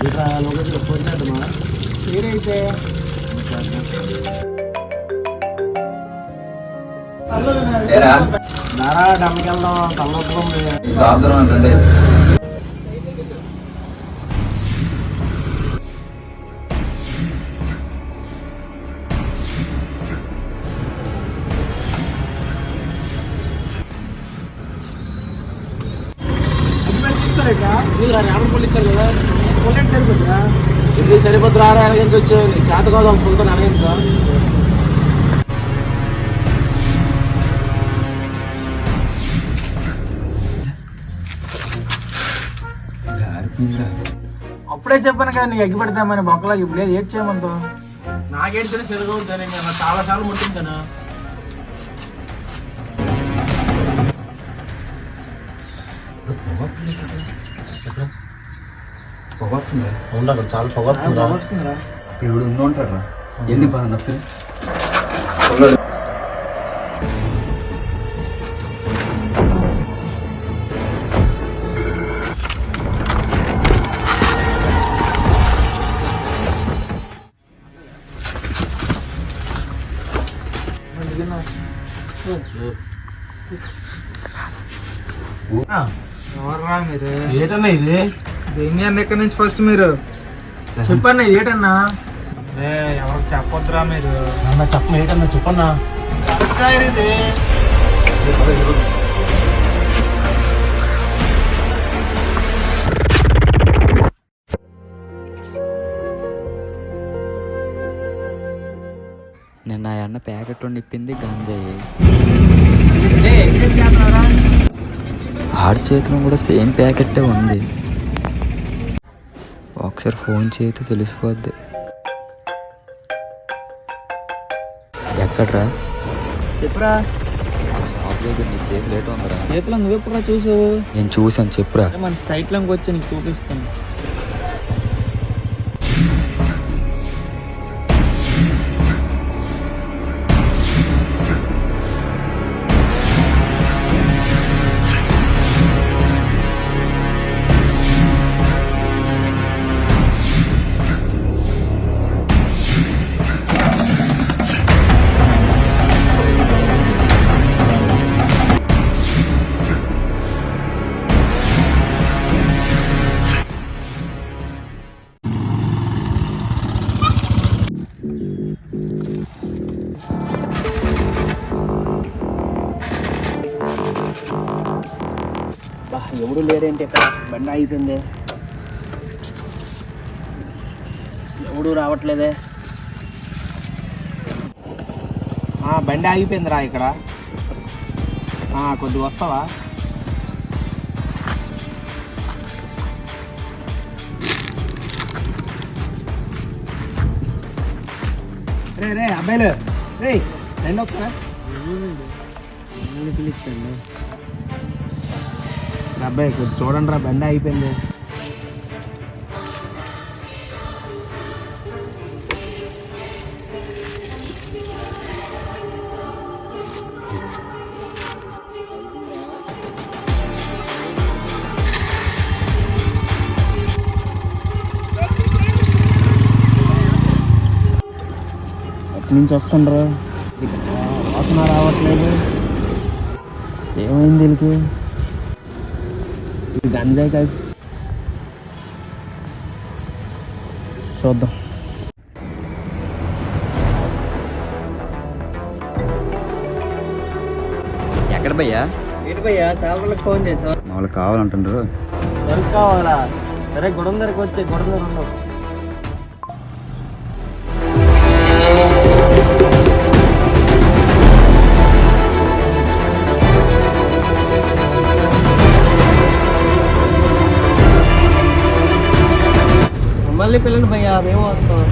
ఇట్లా లొకేషన్ పోయినట్టుమా ఏరైతే నారా డమ్కి వెళ్దాం తలనొప్పుకుంది. తీసుకోలేట్రా మీరు రేపటి పళ్ళు ఇచ్చారు కదా, కొల్లెట్ సరిపోద్దురా. ఇది సరిపోద్దు. రారా ఎలాగెంత వచ్చావు నీకు చేత కాదు పుల్తో అనగెంత అప్పుడే చెప్పాను కదా నీకు ఎగ్గి పెడతామని బొక్కలాగా. ఇప్పుడు లేదు, ఏడ్ చేయమంటావు. నాకేడితేనే సరిగవుతాను. నేను చాలా సార్లు ముట్టించాను. అవునా అక్కడ చాలా పొగొస్తుందా? ఇప్పుడు ఉంటాడు రా. ఎన్ని బాగా నచ్చరు. ఎవర్రా మీరు? ఏటన్నా ఇది? దేన్ని అన్న ఎక్కడి నుంచి ఫస్ట్ మీరు చెప్పన్నా ఇది ఏటన్నా? ఎవరికి చెప్పొద్దురా మీరు. అన్న చెప్పను. ఏటన్నా చెప్పన్నా. ఇది నిన్న ఆ అన్న ప్యాకెట్ నిప్పింది గంజాయి. ఆడి చేతిలో కూడా సేమ్ ప్యాకెట్టే ఉంది. ఒకసారి ఫోన్ చేస్తే తెలిసిపోద్ది. ఎక్కడ్రా? చెప్పురా. షాప్ దగ్గర నీ చేతి లేట్ ఉందిరా. చేతిలో నువ్వెప్పుడురా చూసావు? నేను చూసాను. చెప్పురా. మన సైట్లోకి వచ్చి నీకు చూపిస్తాను. ఎవడు లేరేంటి ఇక్కడ? బండి ఆగిపోయింది. ఎవడు రావట్లేదే. బండి ఆగిపోయిందిరా ఇక్కడ. కొద్దిగా వస్తావా? రే అబ్బాయిలు, రే రెండు ఒకసారా పిలుస్తాను. అబ్బాయి కొంచెం చూడండి రా, బండి అయిపోయింది. ఎక్కడి నుంచి వస్తుండ్రు? వాసన రావట్లేదు. ఏమైంది వీళ్ళకి? ఇది గంజాయి కాసి చూద్దాం. ఎక్కడ భయ్యా? ఏంటి భయ్యా చాలా రోజులకు ఫోన్ చేసావు? వాళ్ళకి కావాలంటుండ్రు. ఎవరికి కావాలా? సరే గుడం దగ్గరకు వచ్చి గుడం దగ్గర ఉండవు. మళ్ళీ పిల్లలు భయ్యా మేము వస్తాం.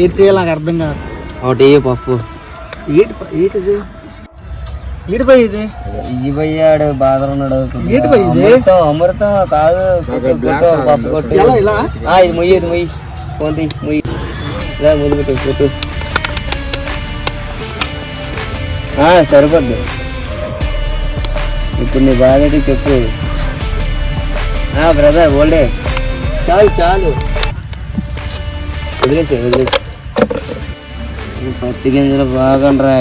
ఏం చేయాలి నాకు అర్థం కాదు. ఒకటి పప్పు ఏంటిది ఏడు పోయి ఇది ఈ పోయాడు బాగా ఉన్నాడు. ఏంటి పోయి ఇది అమృతం కాదు పప్పు కొట్టు. ఎలా ఇలా ఇది మొయ్యి ఇది మొయ్యి ఫోన్ తీ మొయ్యి ఇలా ముందు పెట్టు పెట్టు. సరిపోద్ది. ఇప్పుడు నీ బాధ చెప్పు. బ్రదర్ ఓల్డే చాలు చాలు వదిలేసి వదిలేసి. పత్తి గింజలు బాగుండ్రా.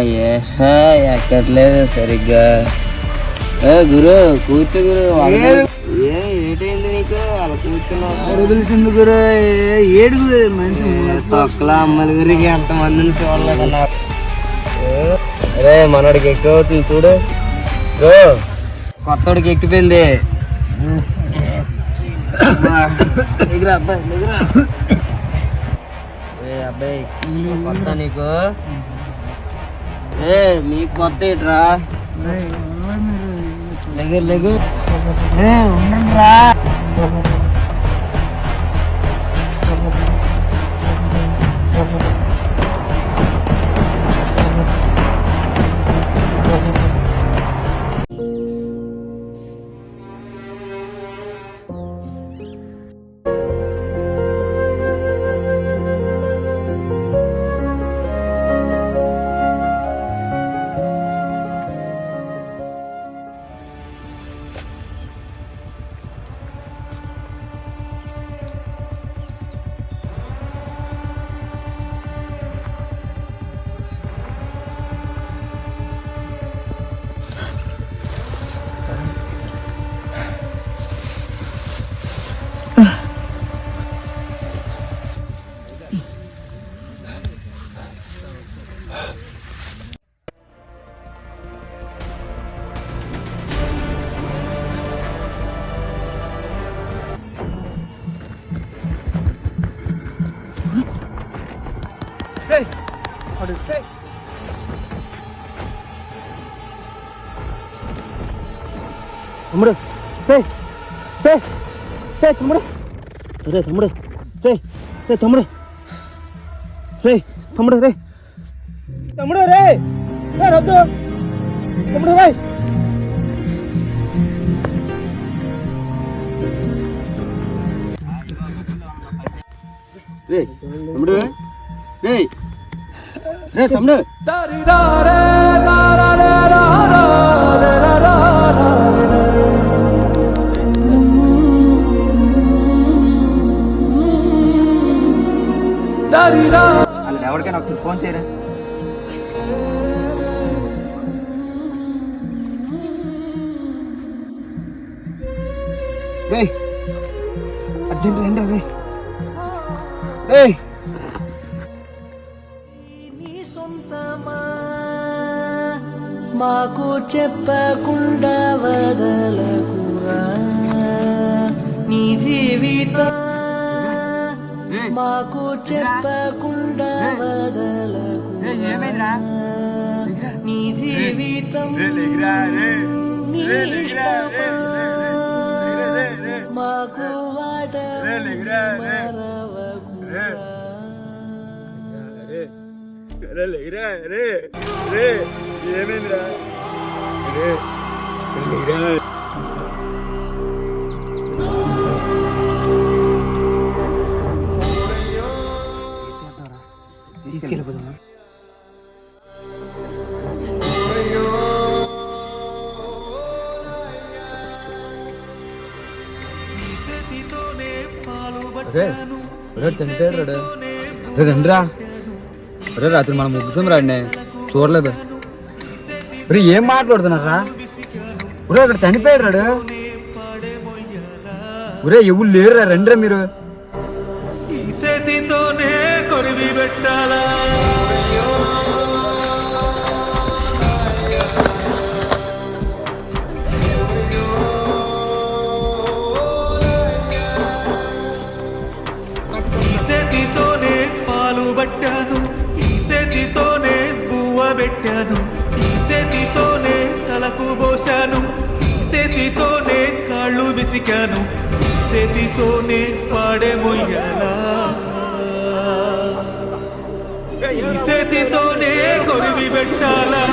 ఎక్కట్లేదు సరిగ్గా. గురు కూర్చో గురు. ఏటైంది నీకు అలా కూర్చున్నావు? తెలిసింది గురు. ఏడు మంచి తొక్కలా అమ్మల గురికి ఎంతమందిని చూడలేదన్నా. అరే మనోడికి ఎక్కువ అవుతుంది చూడు. కొత్తోడికి ఎక్కిపోయింది. ఎగురా అబ్బాయి ఎగురా. అబ్బాయి కొత్త నీకు? మీకు కొత్త ఇట్రా. లెగు లెగు ఉండండి రా. తమ్ముడు తమ్ముడు రే తమ్ముడు రే తమ్ముడు రే తమ్ముడు రే తమ్ముడు రే రద్దు తమ్ముడు రే. తమ్ముడు రే తమ్ముడు. ఎవరికైనా ఒకసారి ఫోన్ చేయరా. రే అర్జెంట్ రండి రే రే. మాకు చెప్పకుండా వదలకురా నీ జీవితం. మాకు చెప్పకుండా వదలకురా నీ జీవితం. నీ ఇష్టమా మాకు వాట మరవకురా. ఏమైందిరా తీసుకెళ్ళిపోతున్నా. చనిపోయాడు రండిరా. రే రాత్రి మనం ముగ్గుసం రాడినే చూడలేదు. రే ఏం మాట్లాడుతున్నారా? ఒరే అక్కడ చనిపోయాడు రాడు. ఒరే ఎవరు లేరురా రండిరా మీరు. చేతితోనే కొరివి పెట్టాలా చేతితోనే పాలు పట్టాను, ఈ చేతితోనే పువ్వ పెట్టాను, ఈ చేతితోనే తలకు పోశాను, ఈ చేతితోనే కాళ్ళు విసికాను, ఈ చేతితోనే పాడే మొయ్యాలా, ఈ చేతితోనే కొరివి పెట్టాలా.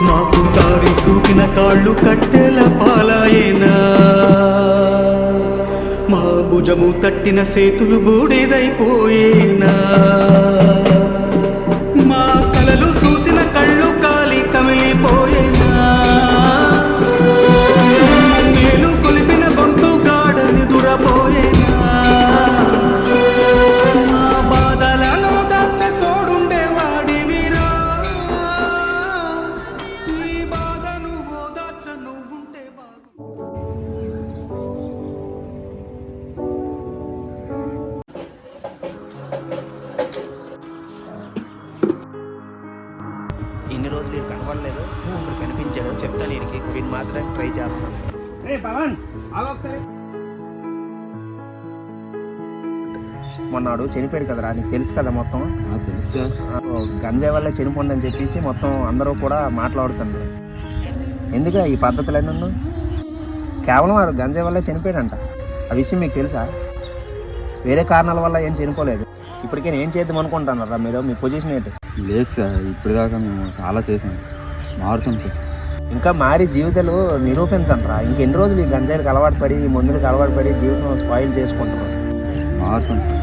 మాకు దారి సూకిన కాళ్ళు కట్టెల పాలాయేనా, మా భుజము తట్టిన సేతులు బూడిదైపోయేనా, మా కలలు చూసిన కళ్ళు కాలి కమిలిపోయేనా, మేలు కొలిపిన గొంతు గాడని దురపోయేనా, మా బాధలను దాచ తోడుండే వాడివిరా, ఈ బాధను ఓదార్చ నువ్వుంటే బాగు. ఇన్ని రోజులు వీడు కనపడలేదు, ఇప్పుడు కనిపించాడు. చెప్తాను వీడికి, వీడిని మాత్రం ట్రై చేస్తాను. మొన్నాడు చనిపోయాడు కదరా, నీకు తెలుసు కదా మొత్తం. తెలుసు సార్. గంజాయి వల్ల చనిపోండి చెప్పేసి మొత్తం అందరూ కూడా మాట్లాడుతున్నారు. ఎందుకు ఈ పద్ధతులన్నీ? కేవలం వాడు గంజాయి వల్ల చనిపోయాడంట. ఆ విషయం మీకు తెలుసా? వేరే కారణాల వల్ల ఏం చనిపోలేదు. ఇప్పటికే ఏం చేద్దాం అనుకుంటున్నారా మీరు? మీ పొజిషన్ ఏంటి? లేదు సార్, ఇప్పటిదాకా మేము చాలా చేసాం, మారుతాం సార్. ఇంకా మారి జీవితాలు నిరూపించండిరా. ఇంకెన్ని రోజులు ఈ గంజాయిలకు అలవాటు పడి, ఈ మందులకు అలవాటు పడి జీవితం స్పాయిల్ చేసుకుంటున్నారు. మారుతాం సార్.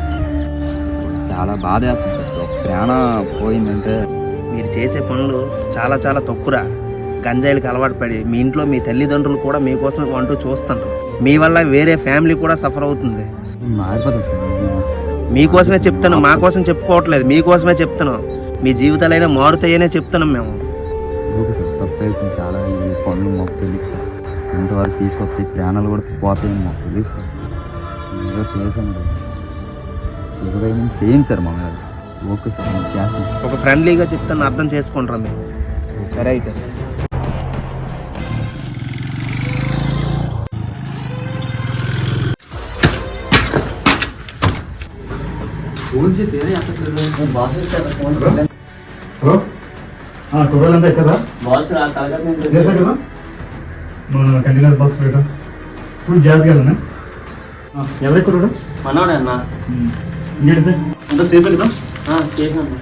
చాలా బాధ వేస్తుంది సార్. ఒక ప్రాణం పోయిందంటే మీరు చేసే పనులు చాలా చాలా తప్పురా. గంజాయిలకు అలవాటు పడి మీ ఇంట్లో మీ తల్లిదండ్రులు కూడా మీకోసం అంటూ చూస్తున్నారు. మీ వల్ల వేరే ఫ్యామిలీ కూడా సఫర్ అవుతుంది. మారిపోతాం సార్. మీకోసమే చెప్తాను, మా కోసం చెప్పుకోవట్లేదు, మీకోసమే చెప్తున్నాం. మీ జీవితాలైనా మారుతాయనే చెప్తున్నాం మేము. ఓకే సార్, తప్పు అయిపోయింది చాలా. ఈ పనులు మాకు తెలుసు సార్. ఇంతవరకు తీసుకొస్తే ప్రాణాలు కూడా పోతాయని మాకు తెలుసు సార్. ఏదో చేసాం సార్. ఇరవై మంది చేయండి సార్ మా మీద. ఓకే సార్, నేను చేస్తాను. ఒక ఫ్రెండ్లీగా చెప్తాను, అర్థం చేసుకుంటారా మీరు? సరే అయితే. హలో టోటల్ అంతా ఎక్కదా మన కంటైనర్ బాక్స్ పెట్టా ఫుల్ జాగ్రత్తగా ఎవరెక్కడ మనోడే అన్న. ఇంకేంటి అంతా సేఫ్ కదా సేఫ్ అన్న.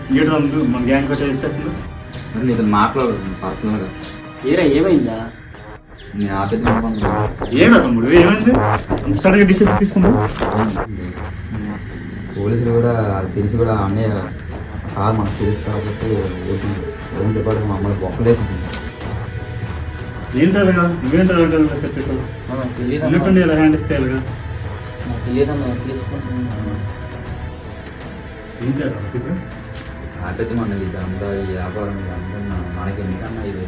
ఇంకేంటి అందుకు మన గ్యాంగ్ కట్టే ఇచ్చేస్తుందా నీకు మాట్లాడదు పర్సనల్గా. ఏరా ఏమైందా? నేను ఆపేద్దాం. ఏనా తమ్ముడు ఏమైంది అంత సడన్గా డిసిషన్ తీసుకున్నావు? పోలీసులు కూడా అది తెలిసి కూడా అన్నయ్య సార్ మనకు తెలుసు కాబట్టి ఏం చెప్పాడు మమ్మల్ని బొక్కలేసింది. ఏంటి అలాగా నువ్వేంటి సెట్ చేసావు? ఎందుకండి ఇలా హ్యాండ్ ఇస్తే అలాగా తెలియదన్నా తీసుకుంటున్నా. ఏం చేయాలి? ఆపేద్దాం అన్నది ఇదంతా ఈ వ్యాపారం ఇదంతా మనకి ఎందుకన్నా ఇది.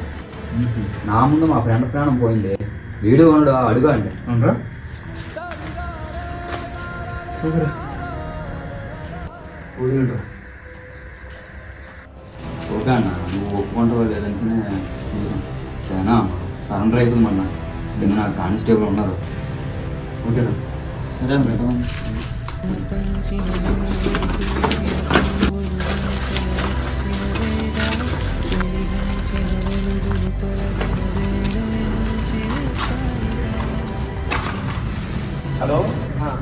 నా ముందు మా ఫ్రెండ్ ప్రాణం పోయింది, వీడు వాడు అడుగు అంటే. అవునరా ఓకే అన్న, నువ్వు ఒప్పుకుంటావు లేదంటే సరేనా సరెండర్ అవుతుంది మొన్న. కింద నాకు కానిస్టేబుల్ ఉన్నారు. ఓకేనా? సరే అన్న. హలో,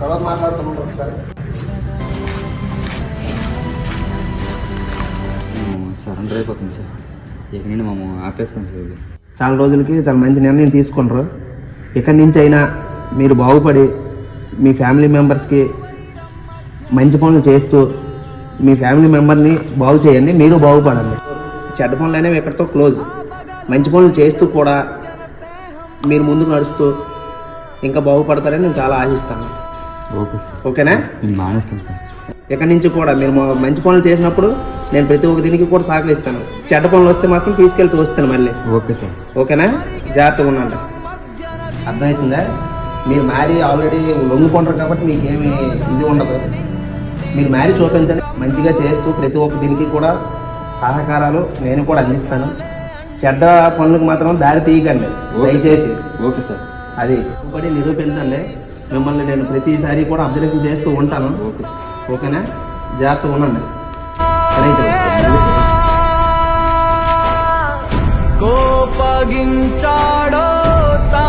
తర్వాత మాట్లాడుతున్నాం ఒకసారి. సరెండర్ అయిపోతుంది సార్. ఇక నుండి మేము ఆపేస్తాం సార్. చాలా రోజులకి చాలా మంచి నిర్ణయం తీసుకుంటారు. ఇక్కడి నుంచి అయినా మీరు బాగుపడి మీ ఫ్యామిలీ మెంబర్స్కి మంచి పనులు చేస్తూ మీ ఫ్యామిలీ మెంబర్ని బాగు చేయండి, మీరు బాగుపడండి. చెడ్డ పనులు అనేవి ఎక్కడితో క్లోజ్. మంచి పనులు చేస్తూ కూడా మీరు ముందుకు నడుస్తూ ఇంకా బాగుపడతారని నేను చాలా ఆశిస్తాను. Okay sir. ఓకేనా? నేను మానేస్తాను సార్. ఇక్కడి నుంచి కూడా మీరు మంచి పనులు చేసినప్పుడు నేను ప్రతి ఒక్క దీనికి కూడా సహకరిస్తాను. చెడ్డ పనులు వస్తే మాత్రం తీసుకెళ్తూ వస్తాను మళ్ళీ. Okay sir. ఓకేనా? జాగ్రత్తగా ఉండండి. అర్థమవుతుందా? మీరు మ్యారీ ఆల్రెడీ లొంగిపోంటారు కాబట్టి మీకేమి ఇది ఉండదు. మీరు మ్యారీ చూపించండి, మంచిగా చేస్తూ ప్రతి ఒక్క దీనికి కూడా సహకారాలు నేను కూడా అందిస్తాను. చెడ్డ పనులకు మాత్రం దారి తీయకండి దయచేసి. Okay sir. అది పడి నిరూపించండి. మిమ్మల్ని నేను ప్రతిసారి కూడా అబ్జర్వేషన్ చేస్తూ ఉంటాను. Okay sir. ఓకేనా? జాగ్రత్తగా ఉండండి. కోపగించాడో తా